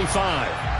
25.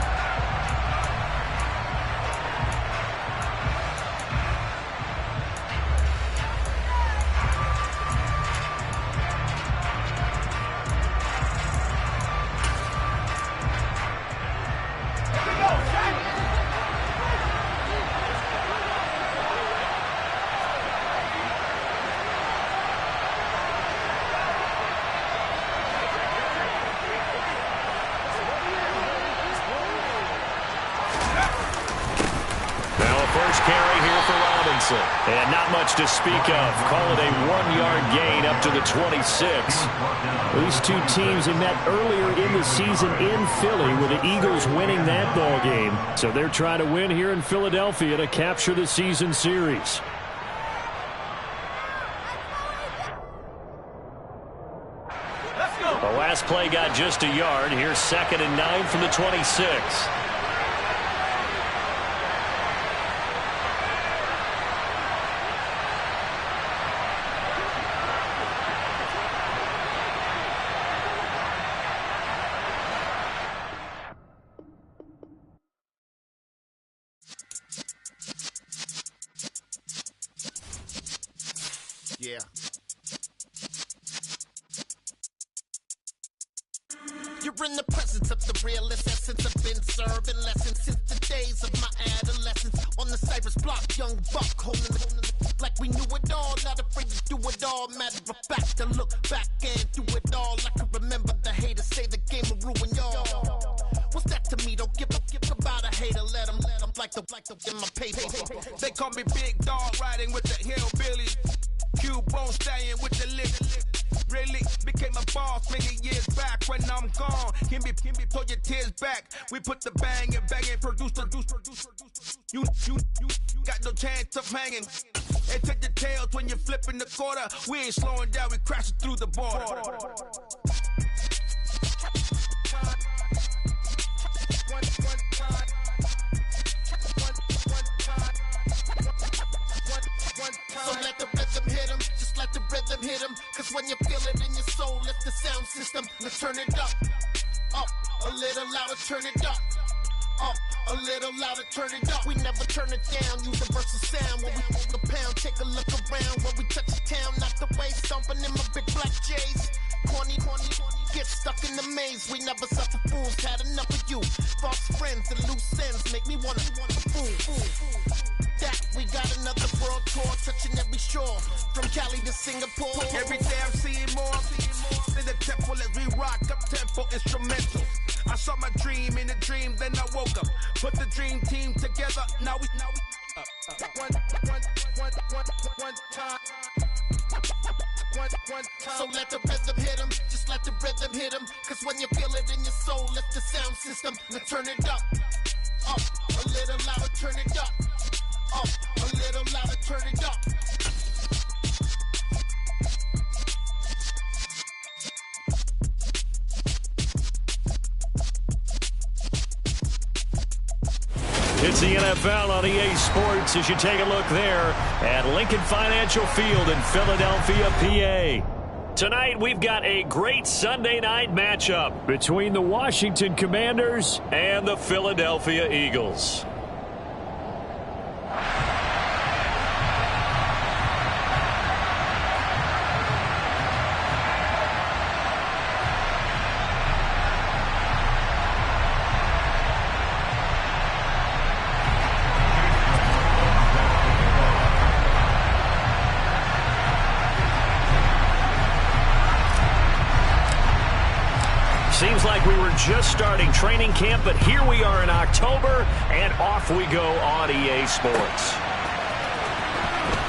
And not much to speak of. Call it a 1-yard gain up to the 26. These two teams have met earlier in the season in Philly with the Eagles winning that ball game. So they're trying to win here in Philadelphia to capture the season series. The last play got just a yard. Here's 2nd and 9 from the 26. Yeah. You're in the presence of the realest essence. I've been serving lessons since the days of my adolescence. On the Cypress block, young buck holding it like we knew it all. Not afraid to do it all. Matter of fact, to look back and do it all. I can remember the haters say the game will ruin y'all. What's that to me? Don't give about a hater. Let them like the in my paper. They call me Big Dog, riding with the hillbillies. Cubone staying with the lick. Really became a boss many years back. When I'm gone, can be pull your tears back. We put the bang and produce. You got no chance of hanging. And take the tails when you're flipping the quarter. We ain't slowing down, we crashing through the border. So let the rhythm hit him, just let the rhythm hit him. Cause when you feel it in your soul, lift the sound system. Let's turn it up, a little louder, turn it up. A little louder, turn it up. We never turn it down, universal sound. When we move the pound, take a look around. When we touch the town, knock the way, stomping in my big black J's. Corny, get stuck in the maze. We never suffer fools, had enough of you. False friends and loose ends make me wanna fool. That we got another world tour, touching every shore, from Cali to Singapore. Every day I'm seeing more in the temple as we rock up tempo instrumentals. I saw my dream in a dream, then I woke up. Put the dream team together. Now we one time. So let the rhythm hit him, just let the rhythm hit him. Cause when you feel it in your soul, lift the sound system. Now turn it up, a little louder, turn it up. A little louder, turn it up. It's the NFL on EA Sports as you take a look there at Lincoln Financial Field in Philadelphia, PA. Tonight, we've got a great Sunday night matchup between the Washington Commanders and the Philadelphia Eagles. Seems like we were just starting training camp, but here we are in October, and off we go on EA Sports.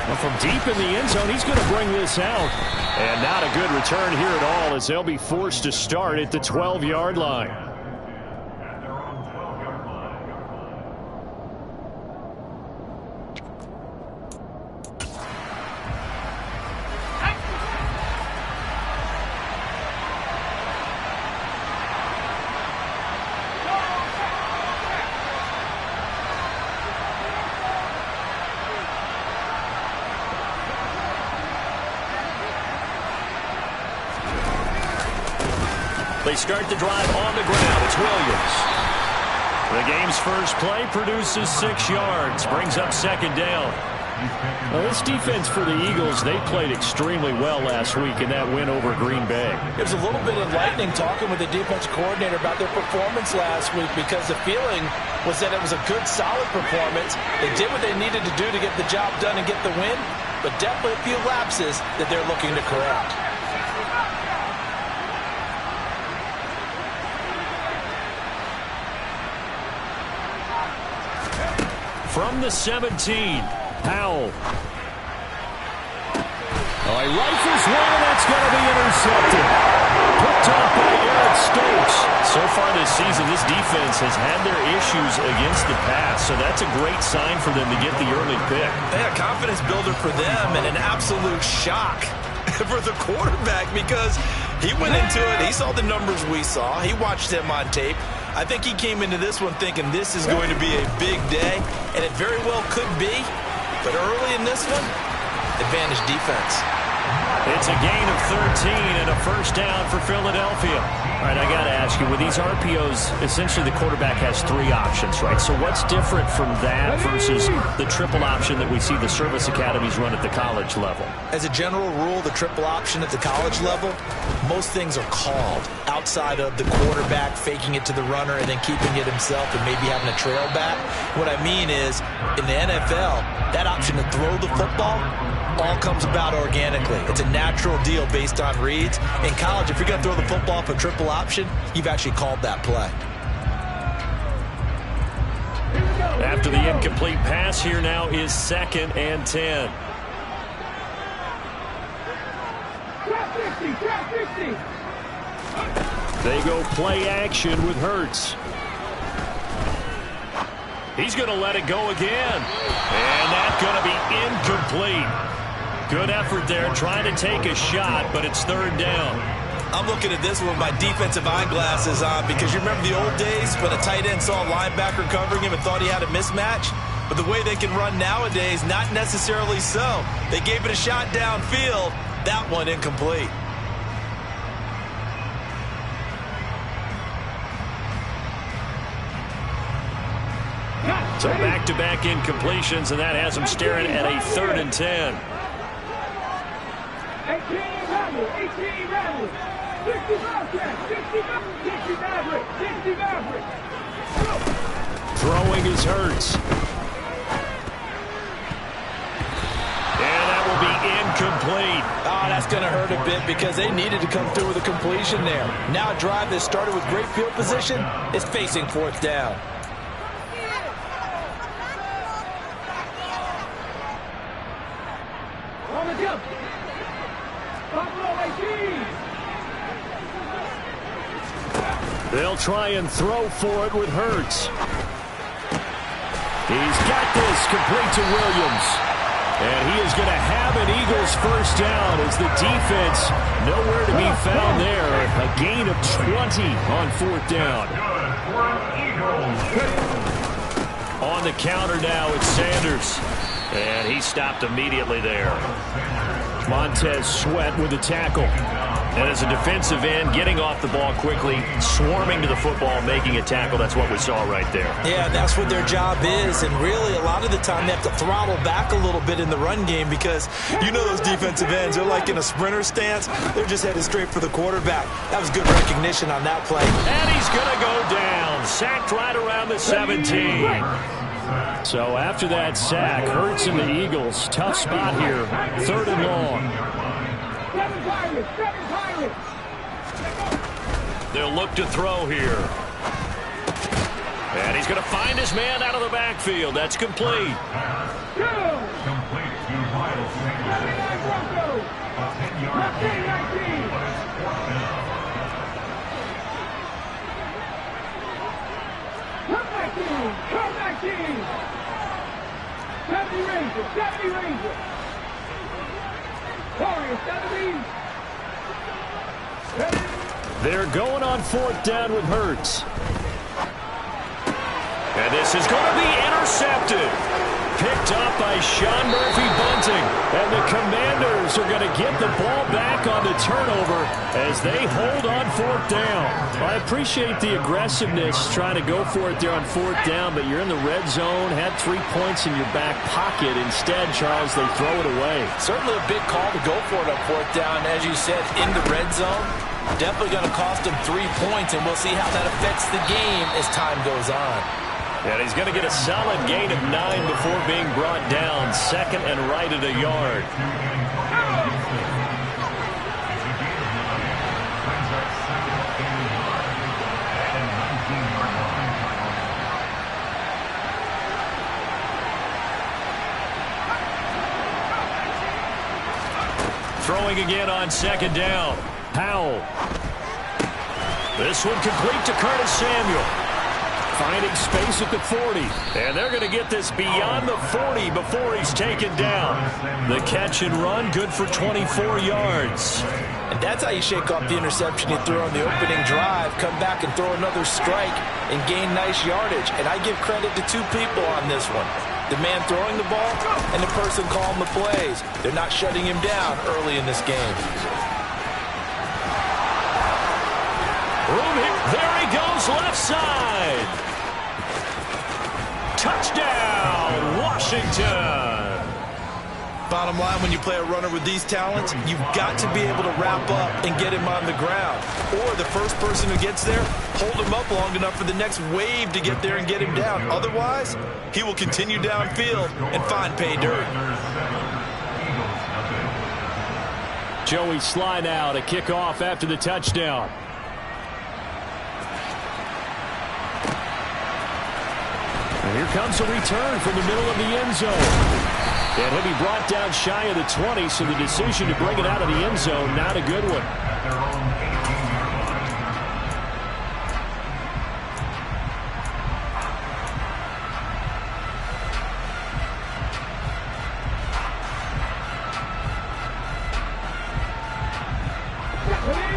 Well, from deep in the end zone, he's going to bring this out. And not a good return here at all as they'll be forced to start at the 12-yard line. They start the drive on the ground. It's Williams. The game's first play produces 6 yards, brings up second down. Well, this defense for the Eagles, they played extremely well last week in that win over Green Bay. It was a little bit enlightening talking with the defense coordinator about their performance last week, because the feeling was that it was a good, solid performance. They did what they needed to do to get the job done and get the win, but definitely a few lapses that they're looking to correct. From the 17, Powell. Oh, he rifles one, and that's going to be intercepted. Picked off by Eric Stokes. So far this season, this defense has had their issues against the pass, so that's a great sign for them to get the early pick. Yeah, confidence builder for them, and an absolute shock for the quarterback, because he went into it, he saw the numbers we saw, he watched them on tape. I think he came into this one thinking this is going to be a big day, and it very well could be. But early in this one, advantage defense. It's a gain of 13 and a first down for Philadelphia. All right, I got to ask you, with these RPOs, essentially the quarterback has 3 options, right? So what's different from that versus the triple option that we see the service academies run at the college level? As a general rule, the triple option at the college level, most things are called outside of the quarterback faking it to the runner and then keeping it himself and maybe having a trail back. What I mean is, in the NFL, that option to throw the football all comes about organically. It's a natural deal based on reads. In college, if you're going to throw the football for triple option, you've actually called that play. After the incomplete pass, here now is 2nd and 10. They go play action with Hurts. He's going to let it go again. And that's going to be incomplete. Good effort there, trying to take a shot, but it's 3rd down. I'm looking at this one with my defensive eyeglasses on, because you remember the old days when a tight end saw a linebacker covering him and thought he had a mismatch? But the way they can run nowadays, not necessarily so. They gave it a shot downfield. That one incomplete. So back-to-back incompletions, and that has him staring at a 3rd and 10. 18 Throwing is Hurts. And that will be incomplete. Oh, that's going to hurt a bit, because they needed to come through with a completion there. Now a drive that started with great field position is facing 4th down. On the jump. They'll try and throw for it with Hurts. He's got this complete to Williams. And he is going to have an Eagles first down as the defense nowhere to be found there. A gain of 20 on 4th down. On the counter now, it's Sanders. And he stopped immediately there. Montez Sweat with a tackle. And as a defensive end, getting off the ball quickly, swarming to the football, making a tackle, that's what we saw right there. Yeah, that's what their job is, and really a lot of the time they have to throttle back a little bit in the run game, because you know those defensive ends, they're like in a sprinter stance. They're just headed straight for the quarterback. That was good recognition on that play. And he's going to go down, sacked right around the 17. So after that sack, Hurts and the Eagles, tough spot here, 3rd and long. They'll look to throw here. And he's going to find his man out of the backfield. That's complete. Come back in. 70 Rangers. 70 Rangers. Warriors, 70. They're going on 4th down with Hurts. And this is going to be intercepted. picked up by Sean Murphy-Bunting. And the Commanders are going to get the ball back on the turnover as they hold on 4th down. I appreciate the aggressiveness trying to go for it there on 4th down, but you're in the red zone, had 3 points in your back pocket. Instead, Charles, they throw it away. Certainly a big call to go for it on 4th down. As you said, in the red zone, definitely going to cost them 3 points, and we'll see how that affects the game as time goes on. And he's going to get a solid gain of 9 before being brought down. 2nd and right at a yard. Throwing again on 2nd down. Powell. This one complete to Curtis Samuel. Finding space at the 40. And they're going to get this beyond the 40 before he's taken down. The catch and run, good for 24 yards. And that's how you shake off the interception you threw on the opening drive, come back and throw another strike and gain nice yardage. And I give credit to 2 people on this one. The man throwing the ball and the person calling the plays. They're not shutting him down early in this game. There he goes, left side. Touchdown, Washington. Bottom line, when you play a runner with these talents, you've got to be able to wrap up and get him on the ground. Or the first person who gets there, hold him up long enough for the next wave to get there and get him down. Otherwise, he will continue downfield and find pay dirt. Joey Sly now to kick off after the touchdown. And here comes a return from the middle of the end zone. And he'll be brought down shy of the 20, so the decision to bring it out of the end zone, not a good one.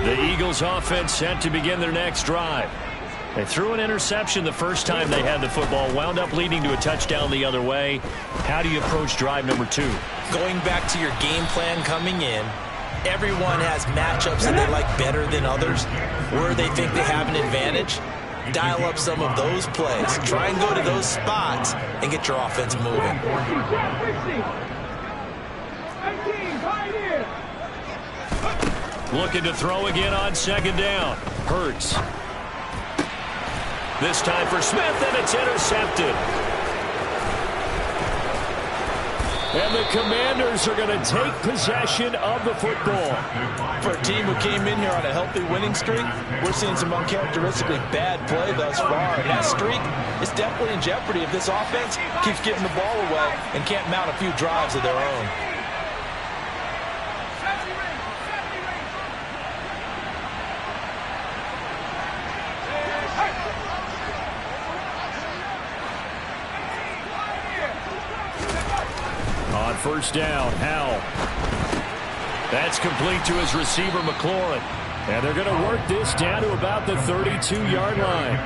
The Eagles offense set to begin their next drive. They threw an interception the first time they had the football, wound up leading to a touchdown the other way. How do you approach drive number 2? Going back to your game plan coming in, everyone has matchups that they like better than others, where they think they have an advantage. Dial up some of those plays. Try and go to those spots and get your offense moving. Looking to throw again on 2nd down. Hurts. This time for Smith, and it's intercepted. And the Commanders are going to take possession of the football. For a team who came in here on a healthy winning streak, we're seeing some uncharacteristically bad play thus far. And that streak is definitely in jeopardy if this offense keeps giving the ball away and can't mount a few drives of their own. On 1st down, Howell. That's complete to his receiver, McLaurin. And they're going to work this down to about the 32-yard line.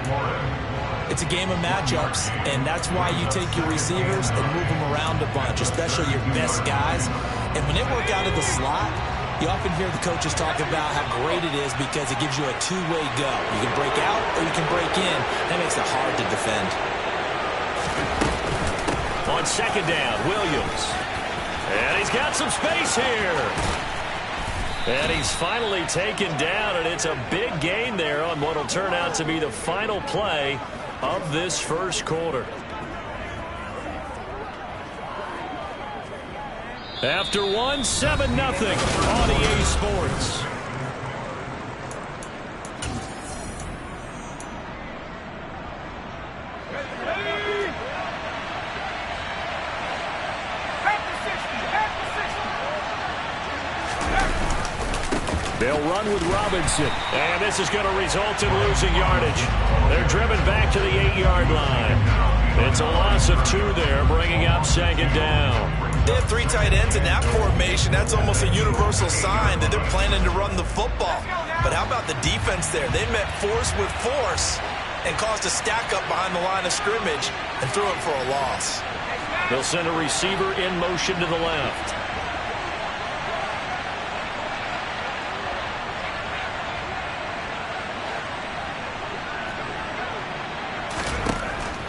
It's a game of matchups, and that's why you take your receivers and move them around a bunch, especially your best guys. And when they work out of the slot, you often hear the coaches talk about how great it is because it gives you a two-way go. You can break out or you can break in. That makes it hard to defend. On 2nd down, Williams. And he's got some space here. And he's finally taken down, and it's a big gain there on what will turn out to be the final play of this first quarter. After 7-0 on EA Sports. They'll run with Robinson. And this is going to result in losing yardage. They're driven back to the 8-yard line. It's a loss of 2 there, bringing up 2nd down. They have 3 tight ends in that formation. That's almost a universal sign that they're planning to run the football. But how about the defense there? They met force with force and caused a stack up behind the line of scrimmage and threw it for a loss. They'll send a receiver in motion to the left.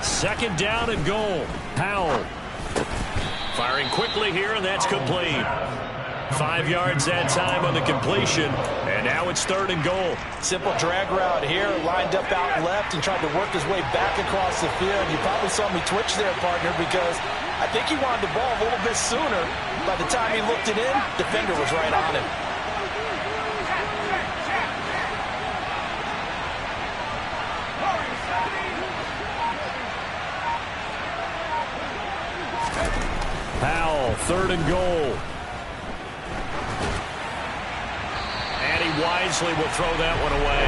Second down and goal. Powell firing quickly here, and that's complete. 5 yards that time on the completion, and now it's third and goal. Simple drag route here, lined up out left and tried to work his way back across the field. You probably saw me twitch there, partner, because I think he wanted the ball a little bit sooner. By the time he looked it in, the defender was right on him. Powell, third and goal. And he wisely will throw that one away.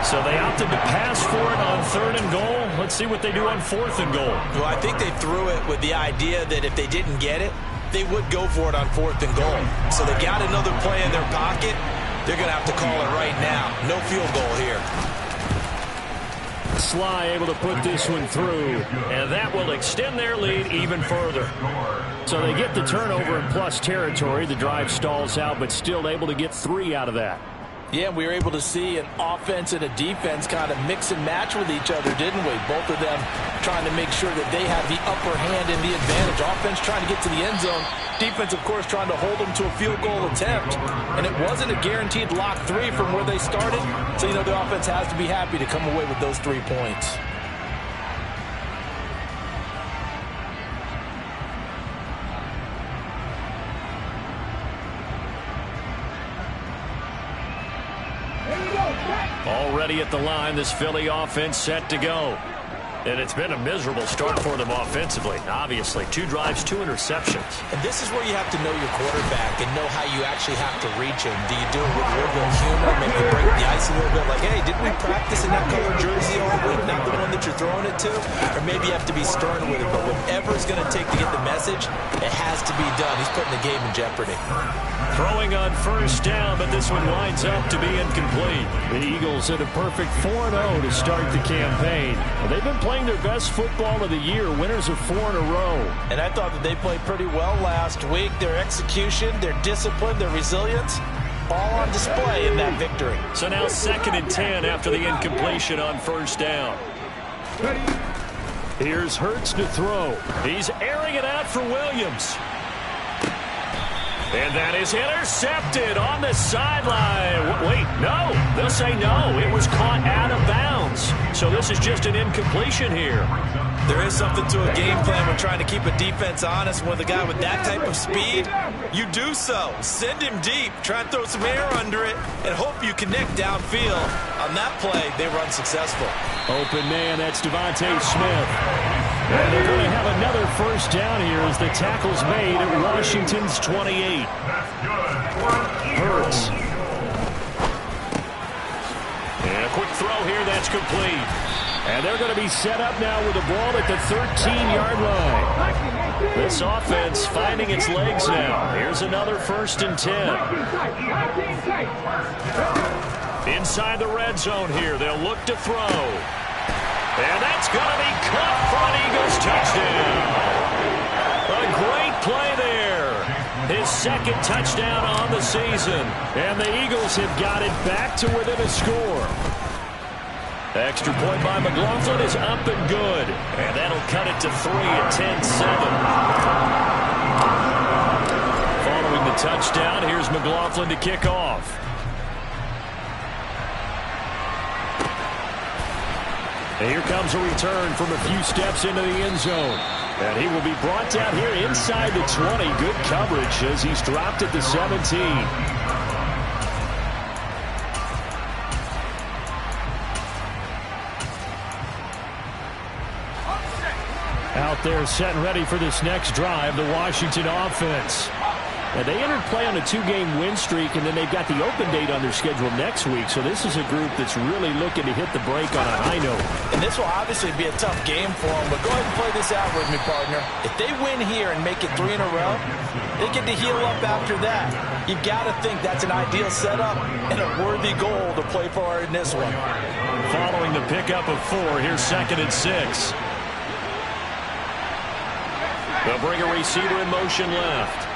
So they opted to pass for it on third and goal. Let's see what they do on fourth and goal. Well, I think they threw it with the idea that if they didn't get it, they would go for it on fourth and goal. So they got another play in their pocket. They're going to have to call it right now. No field goal here. Sly able to put this one through, and that will extend their lead even further. So they get the turnover in plus territory. The drive stalls out, but still able to get 3 out of that. Yeah, we were able to see an offense and a defense kind of mix and match with each other, didn't we? Both of them trying to make sure that they have the upper hand and the advantage. Offense trying to get to the end zone. Defense, of course, trying to hold them to a field goal attempt. And it wasn't a guaranteed lock 3 from where they started. So, you know, the offense has to be happy to come away with those 3 points. Already at the line, this Philly offense set to go. And it's been a miserable start for them offensively. Obviously, 2 drives, 2 interceptions. And this is where you have to know your quarterback and know how you actually have to reach him. Do you do it with a little bit of humor, maybe break the ice a little bit, like, hey, didn't we practice in that color jersey all week, not the one that you're throwing it to? Or maybe you have to be stern with it, but whatever it's going to take to get the message, it has to be done. He's putting the game in jeopardy. Throwing on first down, but this one winds up to be incomplete. The Eagles at a perfect 4-0 to start the campaign. They've been playing their best football of the year, winners of 4 in a row. And I thought that they played pretty well last week. Their execution, their discipline, their resilience, all on display in that victory. So now 2nd and 10 after the incompletion on first down. Here's Hurts to throw. He's airing it out for Williams. And that is intercepted on the sideline. Wait, no. They'll say no. It was caught out of bounds. So this is just an incompletion here. There is something to a game plan when trying to keep a defense honest. With a guy with that type of speed, you do so. Send him deep. Try and throw some air under it and hope you connect downfield. On that play, they were unsuccessful. Open man, that's Devontae Smith. And they're going to have another first down here as the tackle's made at Washington's 28. Hurts. And a quick throw here, that's complete. And they're going to be set up now with the ball at the 13-yard line. This offense finding its legs now. Here's another 1st and 10. Inside the red zone here, they'll look to throw. And that's going to be caught for an Eagles touchdown. A great play there. His 2nd touchdown on the season. And the Eagles have got it back to within a score. Extra point by McLaughlin is up and good. And that'll cut it to 3 at 10-7. Following the touchdown, here's McLaughlin to kick off. And here comes a return from a few steps into the end zone. And he will be brought down here inside the 20. Good coverage as he's dropped at the 17. Out there set and ready for this next drive, the Washington offense. And they entered play on a 2-game win streak, and then they've got the open date on their schedule next week. So this is a group that's really looking to hit the break on a high note. And this will obviously be a tough game for them, but go ahead and play this out with me, partner. If they win here and make it 3 in a row, they get to heal up after that. You've got to think that's an ideal setup and a worthy goal to play for in this one. Following the pickup of 4, here's 2nd and 6. They'll bring a receiver in motion left.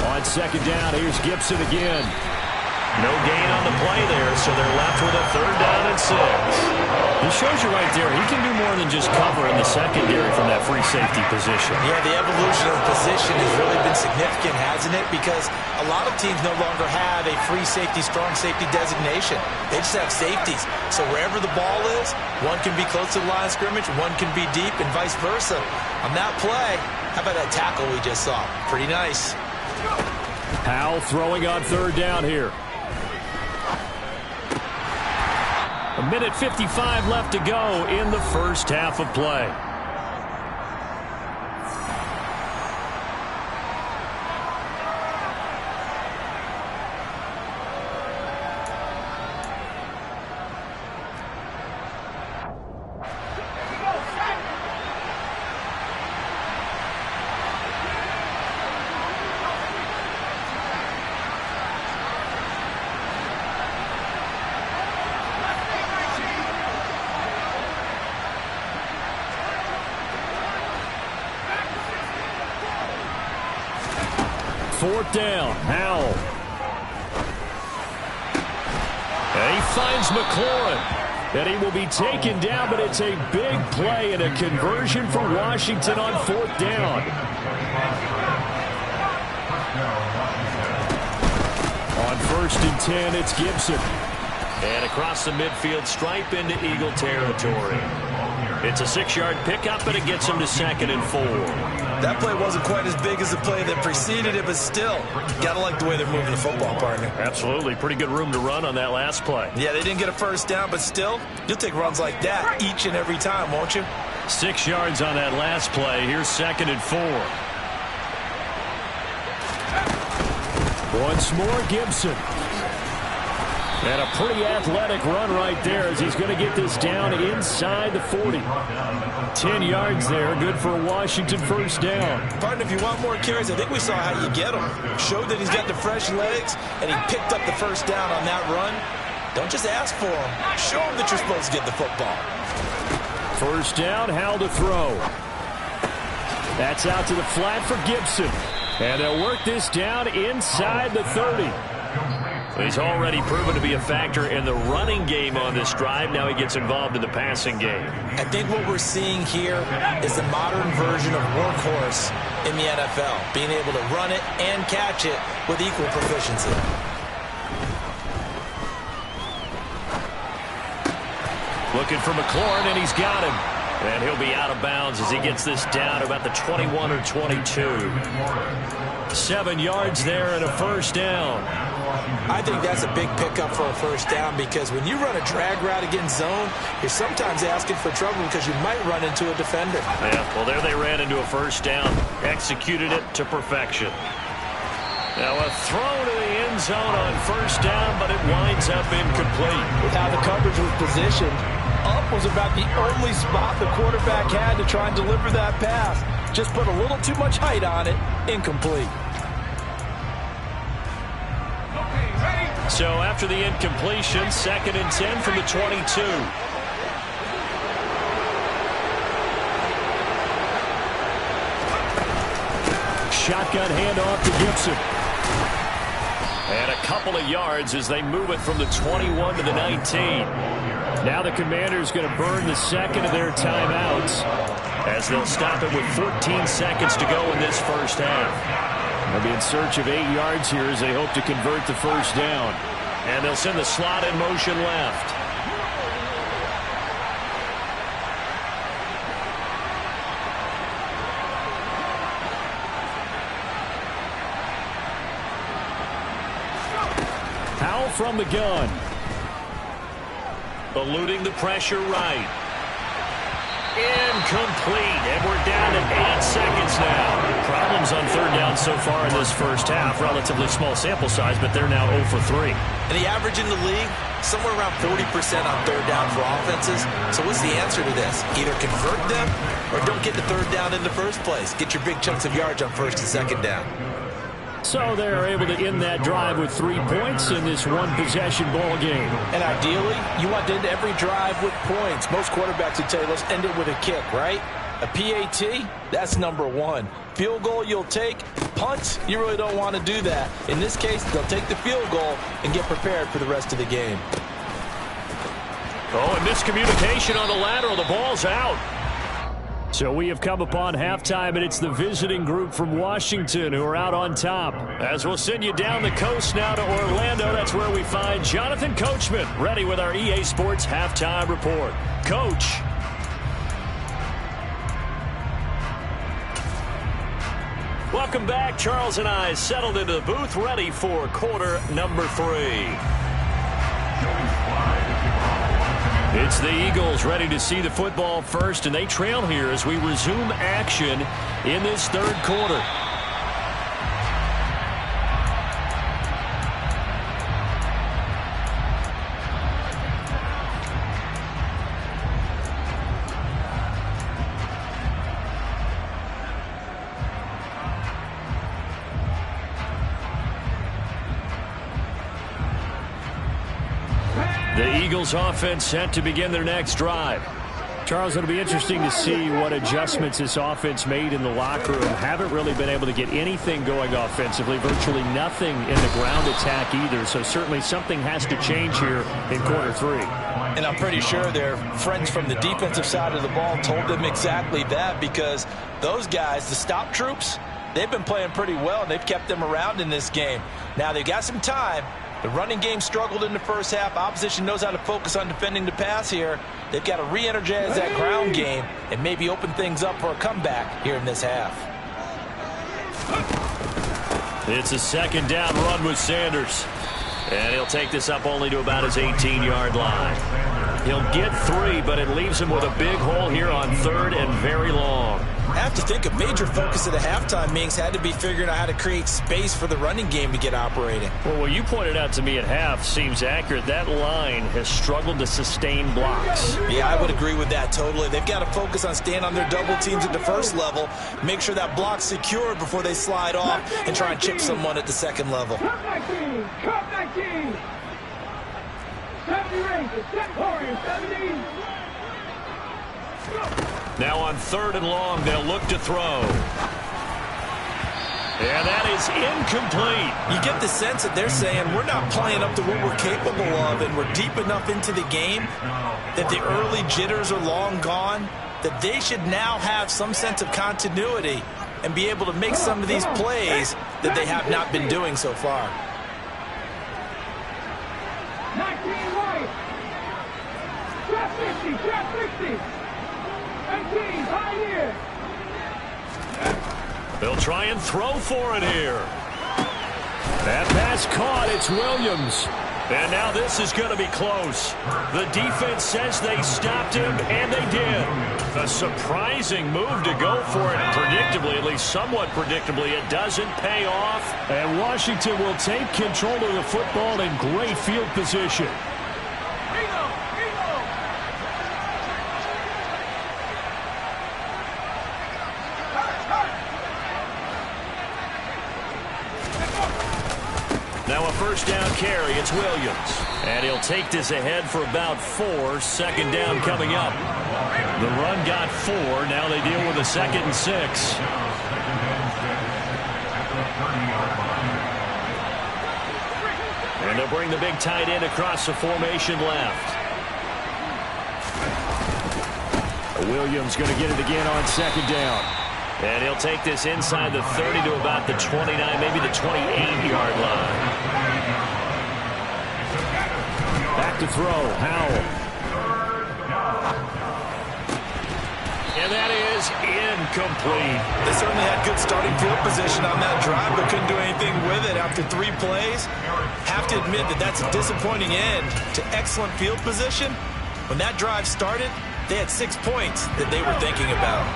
On second down, here's Gibson again. No gain on the play there, so they're left with a 3rd down and 6. This shows you right there, he can do more than just cover in the secondary from that free safety position. Yeah, the evolution of the position has really been significant, hasn't it? Because a lot of teams no longer have a free safety, strong safety designation. They just have safeties. So wherever the ball is, one can be close to the line of scrimmage, one can be deep, and vice versa. On that play, how about that tackle we just saw? Pretty nice. Howell throwing on 3rd down here. 1:55 left to go in the first half of play. Fourth down, Howell. And he finds McLaurin. And he will be taken down, but it's a big play and a conversion for Washington on 4th down. On 1st and 10, it's Gibson. And across the midfield stripe into Eagle territory. It's a 6-yard pickup, and it gets him to 2nd and 4. That play wasn't quite as big as the play that preceded it, but still, gotta like the way they're moving the football, partner. Absolutely. Pretty good room to run on that last play. Yeah, they didn't get a 1st down, but still, you'll take runs like that each and every time, won't you? 6 yards on that last play. Here's 2nd and 4. Once more, Gibson. And a pretty athletic run right there as he's going to get this down inside the 40. 10 yards there, good for a Washington 1st down. Partner, if you want more carries, I think we saw how you get them. Showed that he's got the fresh legs, and he picked up the 1st down on that run. Don't just ask for him. Show him that you're supposed to get the football. 1st down, Howell to throw. That's out to the flat for Gibson. And they'll work this down inside the 30. He's already proven to be a factor in the running game on this drive. Now he gets involved in the passing game. I think what we're seeing here is the modern version of workhorse in the NFL, being able to run it and catch it with equal proficiency. Looking for McLaurin, and he's got him. And he'll be out of bounds as he gets this down to about the 21 or 22. 7 yards there and a 1st down. I think that's a big pickup for a 1st down because when you run a drag route against zone, you're sometimes asking for trouble because you might run into a defender. Yeah, well, there they ran into a 1st down, executed it to perfection. Now a throw to the end zone on 1st down, but it winds up incomplete. With how the coverage was positioned, up was about the only spot the quarterback had to try and deliver that pass. Just put a little too much height on it, incomplete. So after the incompletion, 2nd and 10 from the 22. Shotgun handoff to Gibson. And a couple of yards as they move it from the 21 to the 19. Now the Commanders going to burn the 2nd of their timeouts as they'll stop it with 14 seconds to go in this 1st half. They'll be in search of 8 yards here as they hope to convert the 1st down. And they'll send the slot in motion left. Howell from the gun. Eluding the pressure right. Incomplete, and we're down to 8 seconds now. Problems on 3rd down so far in this 1st half. Relatively small sample size, but they're now 0 for 3. And the average in the league, somewhere around 40% on 3rd down for offenses. So what's the answer to this? Either convert them or don't get the 3rd down in the first place. Get your big chunks of yards on 1st and 2nd down. So they're able to end that drive with 3 points in this one-possession ball game. And ideally, you want to end every drive with points. Most quarterbacks would tell you, let's end it with a kick, right? A PAT, that's number one. Field goal you'll take. Punt, you really don't want to do that. In this case, they'll take the field goal and get prepared for the rest of the game. Oh, and miscommunication on the lateral. The ball's out. So we have come upon halftime, and it's the visiting group from Washington who are out on top. As we'll send you down the coast now to Orlando, that's where we find Jonathan Coachman, ready with our EA Sports halftime report. Coach. Welcome back. Charles and I settled into the booth, ready for quarter number 3. It's the Eagles ready to see the football first, and they trail here as we resume action in this third quarter. The Eagles offense set to begin their next drive. Charles, it'll be interesting to see what adjustments this offense made in the locker room. Haven't really been able to get anything going offensively, virtually nothing in the ground attack either. So certainly something has to change here in quarter 3. And I'm pretty sure their friends from the defensive side of the ball told them exactly that, because those guys, the stop troops, they've been playing pretty well, and they've kept them around in this game. Now they've got some time. The running game struggled in the first half. Opposition knows how to focus on defending the pass here. They've got to re-energize that ground game and maybe open things up for a comeback here in this half. It's a second down run with Sanders. And he'll take this up only to about his 18-yard line. He'll get 3, but it leaves him with a big hole here on third and very long. I have to think a major focus of the halftime meetings had to be figuring out how to create space for the running game to get operating. Well, what you pointed out to me at half seems accurate. That line has struggled to sustain blocks. Yeah, I would agree with that totally. They've got to focus on staying on their double teams at the first level, make sure that block's secure before they slide off and try and chip someone at the second level. Come back team! Come back team! 70 Rangers, 10 Warriors, 70. Now on third and long, they'll look to throw. And that is incomplete. You get the sense that they're saying we're not playing up to what we're capable of, and we're deep enough into the game that the early jitters are long gone, that they should now have some sense of continuity and be able to make some of these plays that they have not been doing so far. 19 right. Trap 50, trap 60. 19, high here. They'll try and throw for it here. That pass caught. It's Williams. And now this is going to be close. The defense says they stopped him, and they did. A surprising move to go for it. Predictably, at least somewhat predictably, it doesn't pay off. And Washington will take control of the football in great field position. Now a first down carry. It's Williams. And he'll take this ahead for about 4. Second down coming up. The run got 4. Now they deal with a 2nd and 6. And they'll bring the big tight end across the formation left. Williams going to get it again on second down. And he'll take this inside the 30 to about the 29, maybe the 28-yard line. Back to throw, Howell. And that is incomplete. They certainly had good starting field position on that drive, but couldn't do anything with it after 3 plays. Have to admit that that's a disappointing end to excellent field position. When that drive started, they had 6 points that they were thinking about.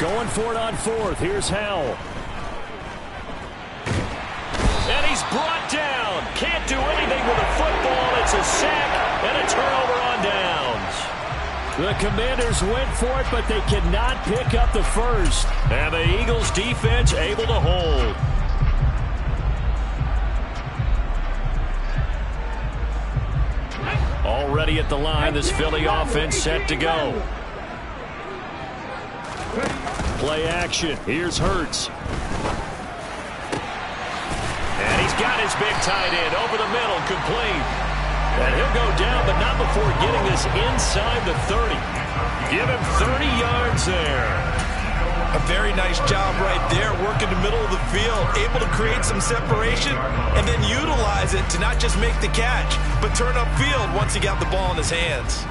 Going for it on fourth. Here's Howell. And he's brought down. Can't do anything with a football. It's a sack and a turnover on downs. The Commanders went for it, but they cannot pick up the first. And the Eagles defense able to hold. Already at the line, this Philly offense set to go. Play action. Here's Hurts. And he's got his big tight end over the middle, complete. And he'll go down, but not before getting this inside the 30. Give him 30 yards there. A very nice job right there, working the middle of the field, able to create some separation, and then utilize it to not just make the catch, but turn upfield once he got the ball in his hands.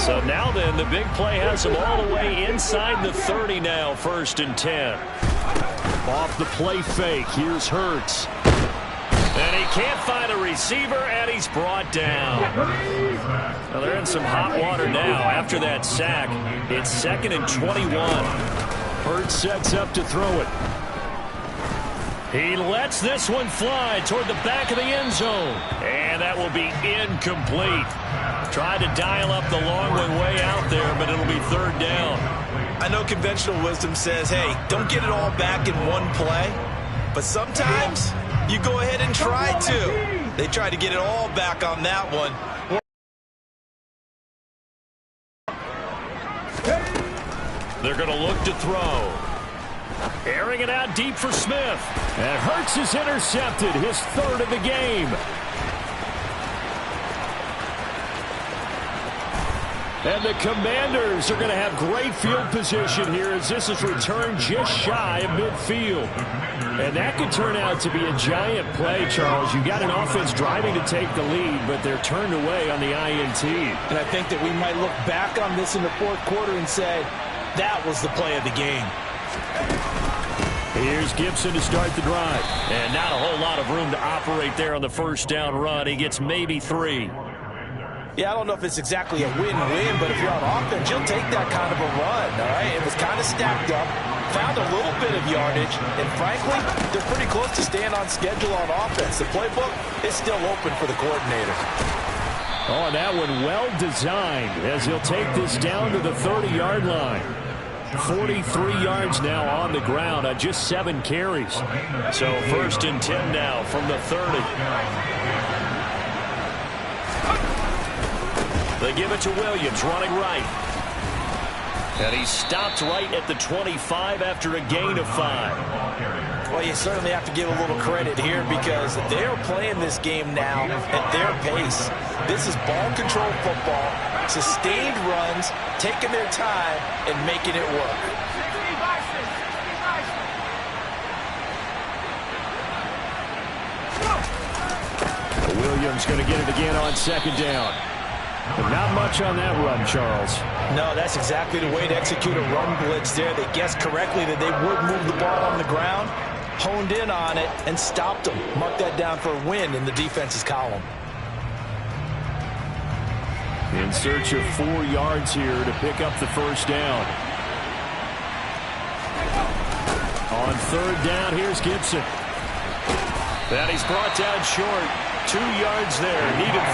So now then, the big play has him all the way inside the 30 now, 1st and 10. Off the play fake, here's Hurts. And he can't find a receiver, and he's brought down. Well, they're in some hot water now after that sack. It's 2nd and 21. Hurts sets up to throw it. He lets this one fly toward the back of the end zone. And that will be incomplete. Tried to dial up the long one way out there, but it'll be 3rd down. I know conventional wisdom says, hey, don't get it all back in one play. But sometimes you go ahead and try to. They tried to get it all back on that one. They're going to look to throw. Airing it out deep for Smith. And Hurts is intercepted, his 3rd of the game. And the Commanders are going to have great field position here as this is returned just shy of midfield. And that could turn out to be a giant play, Charles. You got an offense driving to take the lead, but they're turned away on the INT. And I think that we might look back on this in the 4th quarter and say, that was the play of the game. Here's Gibson to start the drive. And not a whole lot of room to operate there on the 1st down run. He gets maybe 3. Yeah, I don't know if it's exactly a win-win, but if you're on offense, you'll take that kind of a run, all right? It was kind of stacked up, found a little bit of yardage, and frankly, they're pretty close to staying on schedule on offense. The playbook is still open for the coordinator. Oh, and that one well designed as he'll take this down to the 30-yard line. 43 yards now on the ground on just 7 carries. So 1st and 10 now from the 30. They give it to Williams, running right. And he stopped right at the 25 after a gain of 5. Well, you certainly have to give a little credit here because they are playing this game now at their pace. This is ball control football, sustained runs, taking their time and making it work. Williams going to get it again on 2nd down. But not much on that run, Charles. No, that's exactly the way to execute a run blitz there. They guessed correctly that they would move the ball on the ground, honed in on it, and stopped them. Mark that down for a win in the defense's column. In search of 4 yards here to pick up the 1st down. On 3rd down, here's Gibson. And he's brought down short. 2 yards there, needed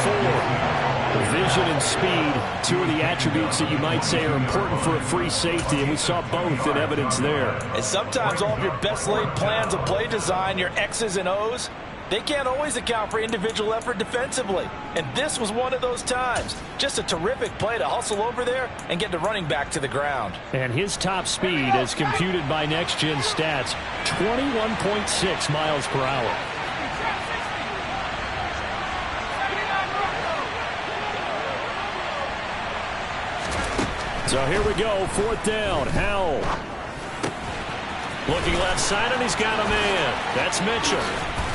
4. Vision and speed, 2 of the attributes that you might say are important for a free safety, and we saw both in evidence there. And sometimes all of your best laid plans of play design, your X's and O's, they can't always account for individual effort defensively. And this was one of those times. Just a terrific play to hustle over there and get the running back to the ground. And his top speed, as computed by Next Gen Stats, 21.6 miles per hour. So here we go, 4th down, Howell. Looking left side, and he's got a man. That's Mitchell.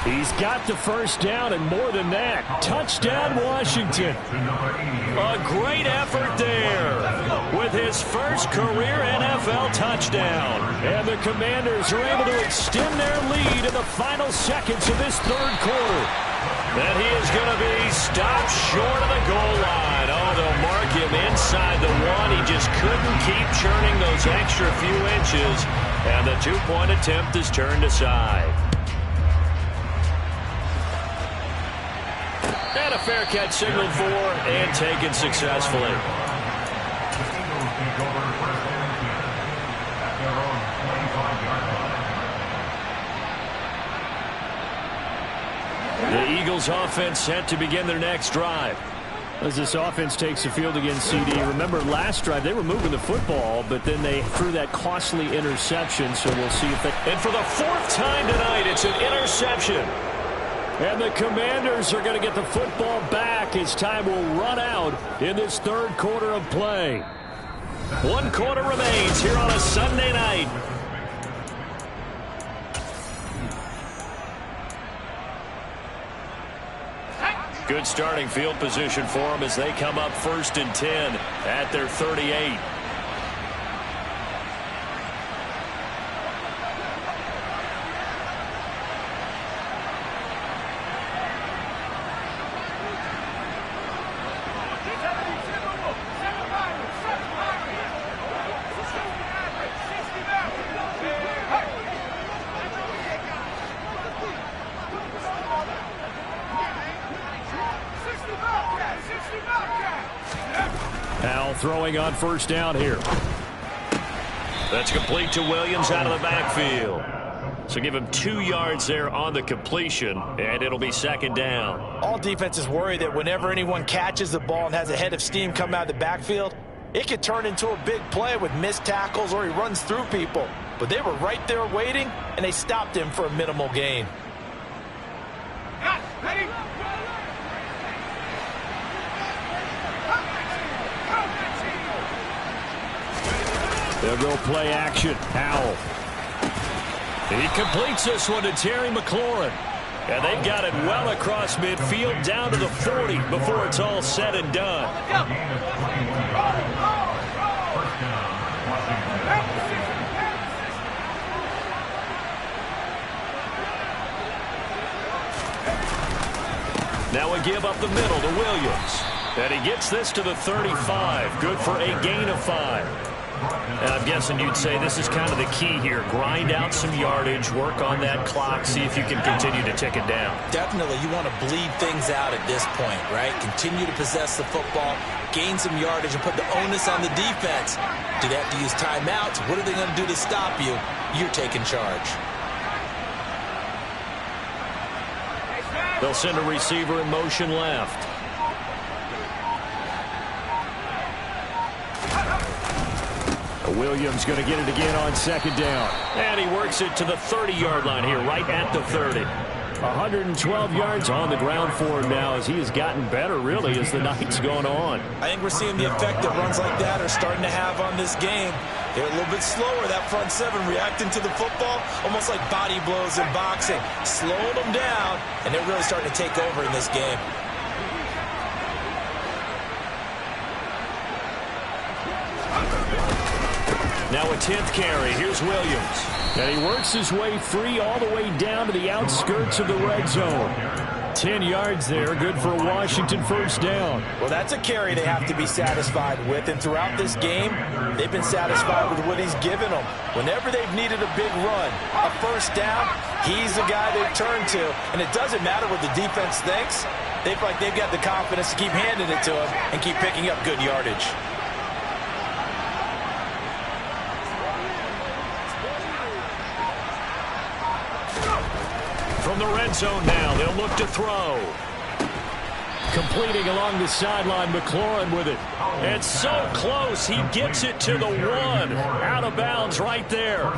He's got the 1st down, and more than that, touchdown Washington. A great effort there with his first career NFL touchdown. And the Commanders are able to extend their lead in the final seconds of this 3rd quarter. And he is going to be stopped short of the goal line. Oh, they'll mark him inside the one. He just couldn't keep churning those extra few inches. And the two-point attempt is turned aside. And a fair catch signaled for and taken successfully. The Eagles offense set to begin their next drive. As this offense takes the field against CD, remember last drive they were moving the football, but then they threw that costly interception, so we'll see if they... And for the fourth time tonight, it's an interception. And the Commanders are going to get the football back as time will run out in this third quarter of play. 1 quarter remains here on a Sunday night. Good starting field position for them as they come up 1st and 10 at their 38. Throwing on first down here. That's complete to Williams out of the backfield. So give him 2 yards there on the completion, and it'll be 2nd down. All defenses worry that whenever anyone catches the ball and has a head of steam come out of the backfield, it could turn into a big play with missed tackles or he runs through people. But they were right there waiting, and they stopped him for a minimal gain. Ready? They'll go play action. Howell. He completes this one to Terry McLaurin. And they've got it well across midfield down to the 40 before it's all said and done. Now we give up the middle to Williams. And he gets this to the 35. Good for a gain of 5. And I'm guessing you'd say this is kind of the key here. Grind out some yardage, work on that clock, see if you can continue to tick it down. Definitely, you want to bleed things out at this point, right? Continue to possess the football, gain some yardage, and put the onus on the defense. Do they have to use timeouts? What are they going to do to stop you? You're taking charge. They'll send a receiver in motion left. Williams going to get it again on 2nd down. And he works it to the 30-yard line here, right at the 30. 112 yards on the ground for him now as he has gotten better, really, as the night's gone on. I think we're seeing the effect that runs like that are starting to have on this game. They're a little bit slower, that front 7, reacting to the football, almost like body blows in boxing. Slowing them down, and they're really starting to take over in this game. Now a 10th carry. Here's Williams. And he works his way free all the way down to the outskirts of the red zone. 10 yards there, good for a Washington first down. Well, that's a carry they have to be satisfied with, and throughout this game, they've been satisfied with what he's given them. Whenever they've needed a big run, a first down, he's the guy they've turned to, and it doesn't matter what the defense thinks. They feel like they've got the confidence to keep handing it to him and keep picking up good yardage. From the red zone now, they'll look to throw. Completing along the sideline, McLaurin with it. It's so close, he gets it to the 1. Out of bounds right there.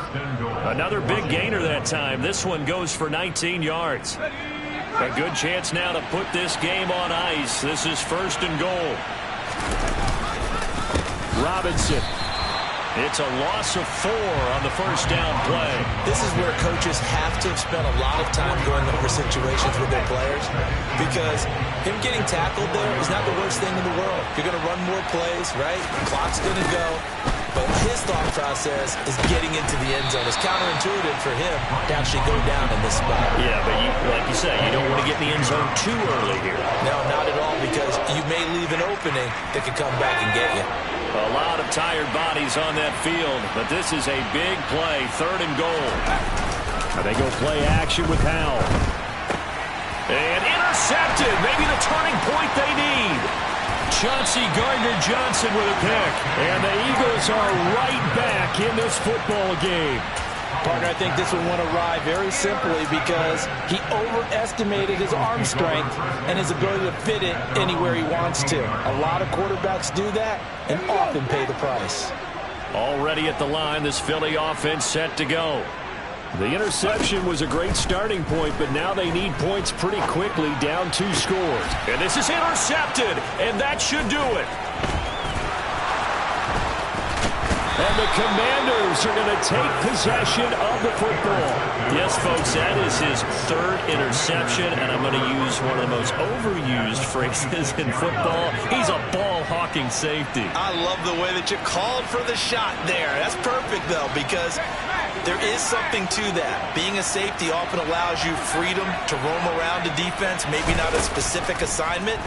Another big gainer that time. This one goes for 19 yards. A good chance now to put this game on ice. This is 1st and goal. Robinson. It's a loss of 4 on the first down play. This is where coaches have to have spent a lot of time going over situations with their players, because him getting tackled there is not the worst thing in the world. You're going to run more plays, right? The clock's going to go. But his thought process is getting into the end zone. It's counterintuitive for him to actually go down in this spot. Yeah, but like you say, you don't want to get in the end zone too early here. No, not at all, because you may leave an opening that could come back and get you. A lot of tired bodies on that field, but this is a big play, 3rd and goal. Now they go play action with Howell. And intercepted, maybe the turning point they need. Chauncey Gardner-Johnson with a pick. And the Eagles are right back in this football game. Partner, I think this one went awry very simply because he overestimated his arm strength and his ability to fit it anywhere he wants to. A lot of quarterbacks do that and often pay the price. Already at the line, this Philly offense set to go. The interception was a great starting point, but now they need points pretty quickly, down 2 scores. And this is intercepted, and that should do it. And the Commanders are going to take possession of the football. Yes, folks, that is his 3rd interception, and I'm going to use one of the most overused phrases in football. He's a ball-hawking safety. I love the way that you called for the shot there. That's perfect, though, because there is something to that. Being a safety often allows you freedom to roam around the defense, maybe not a specific assignment.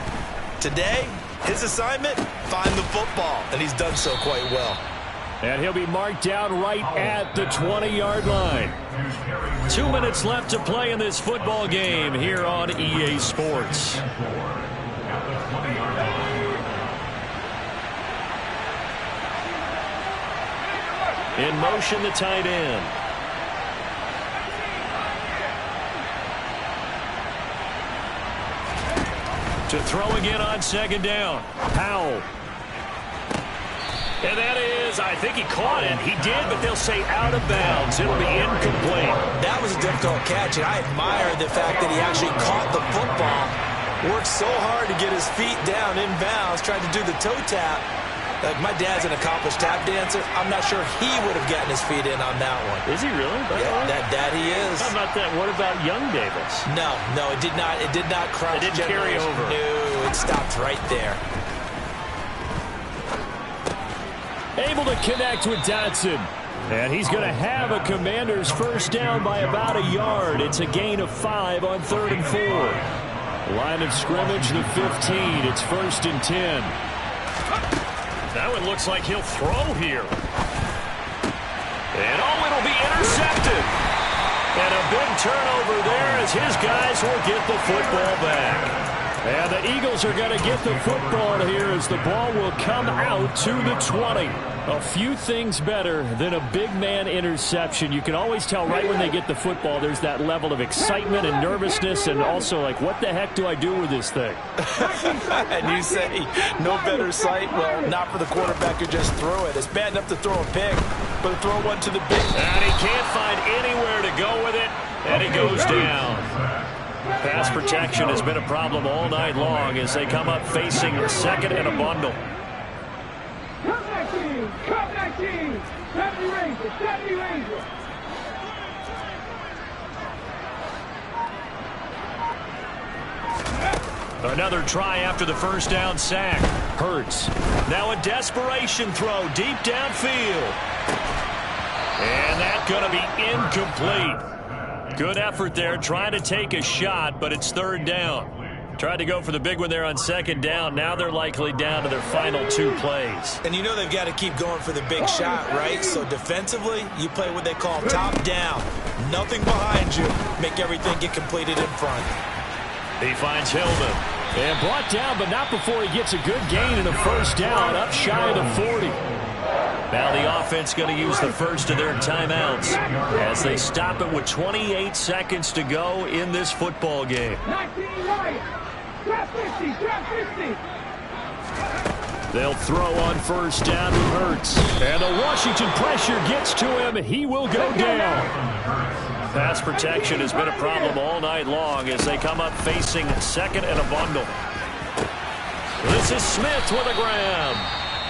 Today, his assignment, find the football, and he's done so quite well. And he'll be marked down right at the 20-yard line. 2 minutes left to play in this football game here on EA Sports. In motion, the tight end. To throw again on 2nd down. Howell. And that is, I think he caught it. He did, but they'll say out of bounds. It'll be incomplete. That was a difficult catch, and I admire the fact that he actually caught the football, worked so hard to get his feet down in bounds, tried to do the toe tap. Like, my dad's an accomplished tap dancer. I'm not sure he would have gotten his feet in on that one. Is he really? Yeah, that he is. How about that? What about young Davis? No, it did not. It did not cross. It didn't carry over. No, it stopped right there. Able to connect with Dotson. And he's going to have a Commanders first down by about a yard. It's a gain of 5 on 3rd and 4. Line of scrimmage, the 15. It's 1st and 10. That one looks like he'll throw here. And it'll be intercepted. And a big turnover there as his guys will get the football back. And the Eagles are going to get the football here as the ball will come out to the 20. A few things better than a big man interception. You can always tell right when they get the football, there's that level of excitement and nervousness, and also like, what the heck do I do with this thing? And you say, no better sight? Well, not for the quarterback who just threw it. It's bad enough to throw a pick, but to throw one to the big. And he can't find anywhere to go with it, and he goes down. Pass protection has been a problem all night long as they come up facing 2nd and a bundle. Come back team! Come back team! 70 Rangers! 70 Rangers! Another try after the first down sack. Hurts. Now a desperation throw deep downfield. And that's going to be incomplete. Good effort there, trying to take a shot, but it's 3rd down. Tried to go for the big one there on 2nd down. Now they're likely down to their final 2 plays. And you know they've got to keep going for the big shot, right? So defensively, you play what they call top down. Nothing behind you. Make everything get completed in front. He finds Hillman. And brought down, but not before he gets a good gain and a first down, up shy of the 40. Now the offense going to use the first of their timeouts as they stop it with 28 seconds to go in this football game. 19 right. Trap 50, trap 50. They'll throw on first down to Hurts. And the Washington pressure gets to him. He will go down. Pass protection has been a problem all night long as they come up facing 2nd and a bundle. This is Smith with a grab.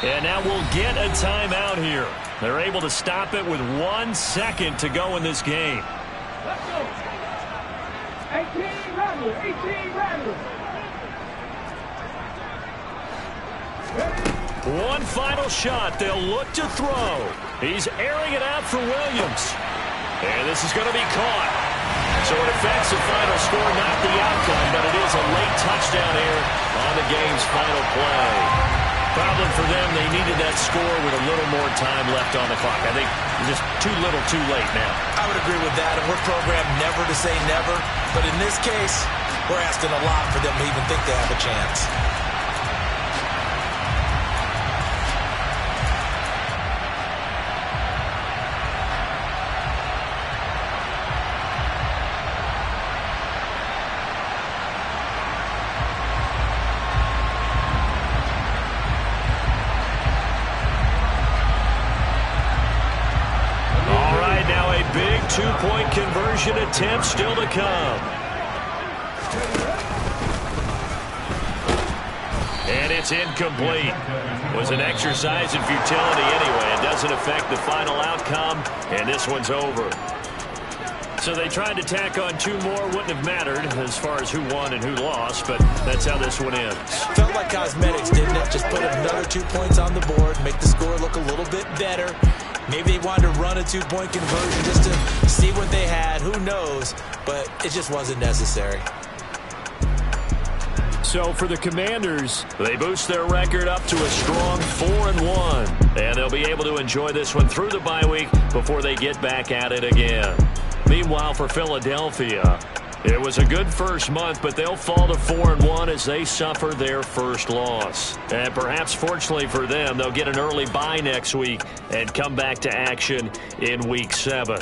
And now we'll get a timeout here. They're able to stop it with 1 second to go in this game. Let's go. 18 Randall. 18 Randall. Ready? One final shot. They'll look to throw. He's airing it out for Williams. And this is going to be caught. So it affects the final score, not the outcome, but it is a late touchdown here on the game's final play. Problem for them, they needed that score with a little more time left on the clock. I think just too little too late now. I would agree with that, and we're programmed never to say never. But in this case, we're asking a lot for them to even think they have a chance. Two-point conversion attempt still to come. And it's incomplete. Was an exercise in futility anyway. It doesn't affect the final outcome, and this one's over. So they tried to tack on two more. Wouldn't have mattered as far as who won and who lost, but that's how this one ends. Felt like cosmetics, didn't it? Just put another 2 points on the board, make the score look a little bit better. Maybe they wanted to run a two-point conversion just to see what they had. Who knows? But it just wasn't necessary. So for the Commanders, they boost their record up to a strong 4-1. And they'll be able to enjoy this one through the bye week before they get back at it again. Meanwhile, for Philadelphia, it was a good first month, but they'll fall to 4-1 as they suffer their first loss. And perhaps fortunately for them, they'll get an early bye next week and come back to action in Week 7.